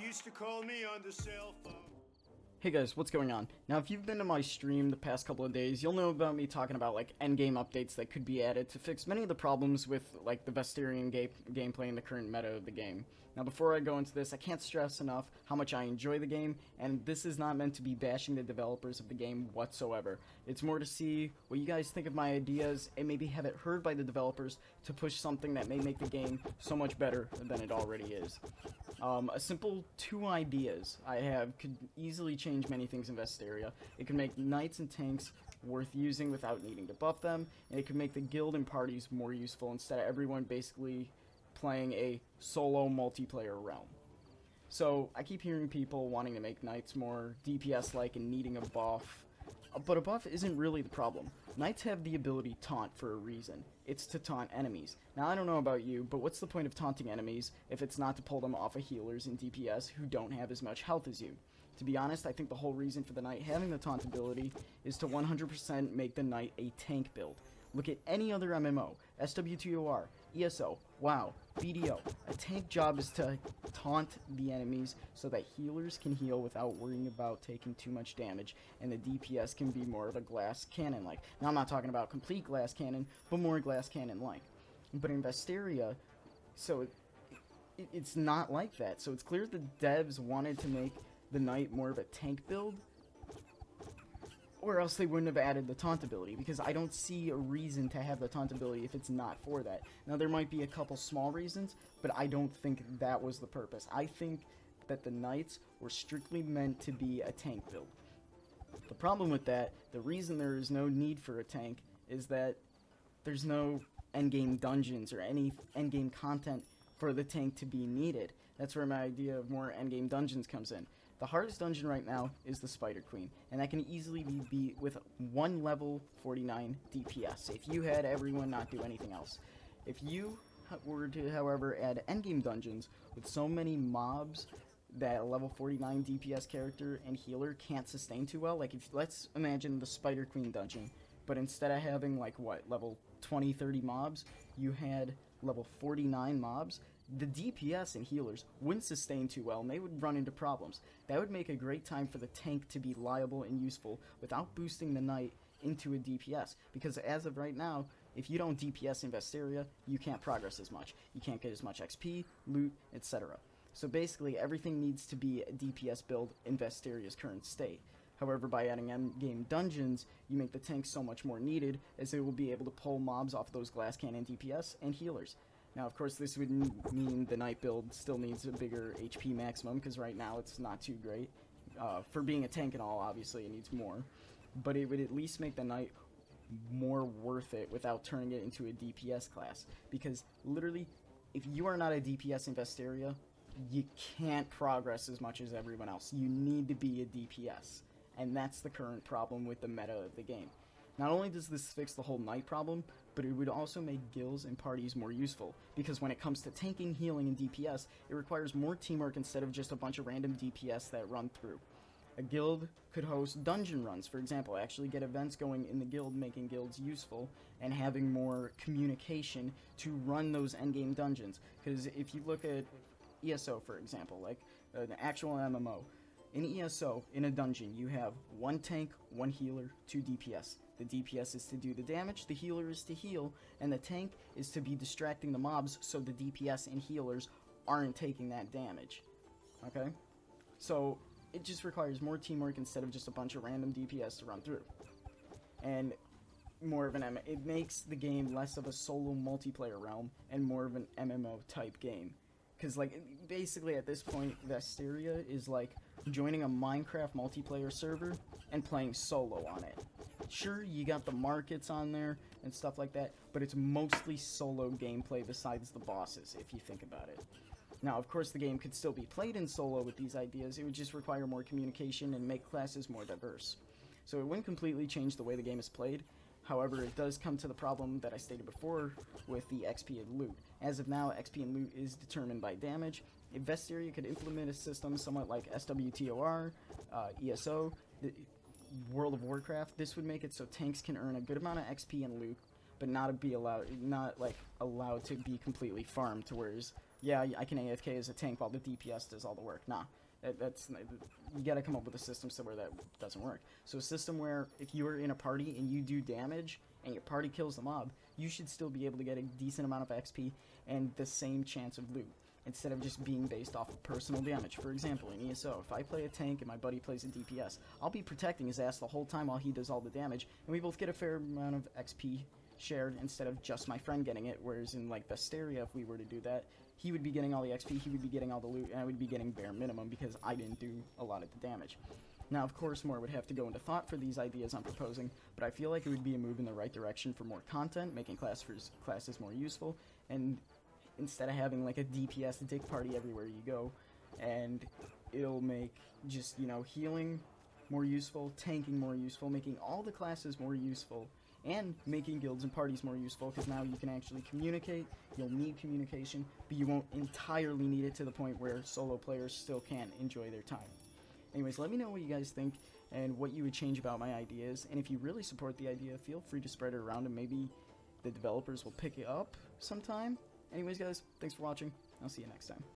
used to call me on the cell phone. Hey guys, what's going on? Now, if you've been to my stream the past couple of days, you'll know about me talking about, like, endgame updates that could be added to fix many of the problems with, like, the Vesterian gameplay and the current meta of the game. Now, before I go into this, I can't stress enough how much I enjoy the game, and this is not meant to be bashing the developers of the game whatsoever. It's more to see what you guys think of my ideas, and maybe have it heard by the developers to push something that may make the game so much better than it already is. A simple 2 ideas I have could easily change many things in Vesteria. It could make knights and tanks worth using without needing to buff them, and it could make the guild and parties more useful instead of everyone basically playing a solo multiplayer realm. So, I keep hearing people wanting to make knights more DPS-like and needing a buff, but a buff isn't really the problem. Knights have the ability taunt for a reason. It's to taunt enemies. Now, I don't know about you, but what's the point of taunting enemies if it's not to pull them off of healers and DPS who don't have as much health as you? To be honest, I think the whole reason for the knight having the taunt ability is to 100% make the knight a tank build. Look at any other MMO, SWTOR, ESO, WoW, BDO. A tank job is to taunt the enemies so that healers can heal without worrying about taking too much damage, and the DPS can be more of a glass cannon-like. Now, I'm not talking about complete glass cannon, but more glass cannon-like. But in Vesteria, so it's not like that. So it's clear the devs wanted to make the knight more of a tank build, or else they wouldn't have added the taunt ability, because I don't see a reason to have the taunt ability if it's not for that. Now, there might be a couple small reasons, but I don't think that was the purpose. I think that the knights were strictly meant to be a tank build. The problem with that, the reason there is no need for a tank, is that there's no endgame dungeons or any endgame content for the tank to be needed. That's where my idea of more endgame dungeons comes in. The hardest dungeon right now is the Spider Queen, and that can easily be beat with 1 level 49 DPS, if you had everyone not do anything else. If you were to, however, add endgame dungeons with so many mobs that a level 49 DPS character and healer can't sustain too well, like, let's imagine the Spider Queen dungeon, but instead of having, like, what, level 20, 30 mobs, you had level 49 mobs, the DPS and healers wouldn't sustain too well, and they would run into problems. That would make a great time for the tank to be liable and useful without boosting the knight into a DPS, because as of right now, if you don't DPS in Vesteria, you can't progress as much. You can't get as much XP, loot, etc. So basically, everything needs to be a DPS build in Vesteria's current state. However, by adding endgame dungeons, you make the tank so much more needed, as they will be able to pull mobs off those glass cannon DPS and healers. Now, of course, this would mean the knight build still needs a bigger HP maximum, because right now it's not too great. For being a tank and all, obviously, it needs more. But it would at least make the knight more worth it without turning it into a DPS class. Because, literally, if you are not a DPS in Vesteria, you can't progress as much as everyone else. You need to be a DPS. And that's the current problem with the meta of the game. Not only does this fix the whole knight problem, but it would also make guilds and parties more useful, because when it comes to tanking, healing, and DPS, it requires more teamwork instead of just a bunch of random DPS that run through. A guild could host dungeon runs, for example, actually get events going in the guild, making guilds useful, and having more communication to run those endgame dungeons. Because if you look at ESO, for example, like an actual MMO, in ESO, in a dungeon, you have 1 tank, 1 healer, 2 DPS. The DPS is to do the damage, the healer is to heal, and the tank is to be distracting the mobs so the DPS and healers aren't taking that damage. Okay? So, it just requires more teamwork instead of just a bunch of random DPS to run through. And more of an it makes the game less of a solo multiplayer realm and more of an MMO type game. Because, like, basically at this point, Vesteria is like joining a Minecraft multiplayer server and playing solo on it. Sure, you got the markets on there and stuff like that, but it's mostly solo gameplay besides the bosses, if you think about it. Now, of course, the game could still be played in solo with these ideas. It would just require more communication and make classes more diverse. So it wouldn't completely change the way the game is played. However, it does come to the problem that I stated before with the XP and loot. As of now, XP and loot is determined by damage. If Vesteria could implement a system somewhat like SWTOR, ESO, World of Warcraft, this would make it so tanks can earn a good amount of XP and loot but not like allowed to be completely farmed to whereas, yeah, I can AFK as a tank while the DPS does all the work. Nah, that's you gotta come up with a system so where that doesn't work. So a system where if you are in a party and you do damage and your party kills the mob, you should still be able to get a decent amount of XP and the same chance of loot, instead of just being based off of personal damage. For example, in ESO, if I play a tank and my buddy plays a DPS, I'll be protecting his ass the whole time while he does all the damage, and we both get a fair amount of XP shared instead of just my friend getting it, whereas in like Vesteria, if we were to do that, he would be getting all the XP, he would be getting all the loot, and I would be getting bare minimum because I didn't do a lot of the damage. Now, of course, more would have to go into thought for these ideas I'm proposing, but I feel like it would be a move in the right direction for more content, making classes more useful, and instead of having like a DPS dick party everywhere you go, and it'll make just, you know, healing more useful, tanking more useful, making all the classes more useful, and making guilds and parties more useful, because now you can actually communicate. You'll need communication, but you won't entirely need it to the point where solo players still can't enjoy their time. Anyways, let me know what you guys think and what you would change about my ideas, and if you really support the idea, feel free to spread it around and maybe the developers will pick it up sometime. Anyways, guys, thanks for watching. I'll see you next time.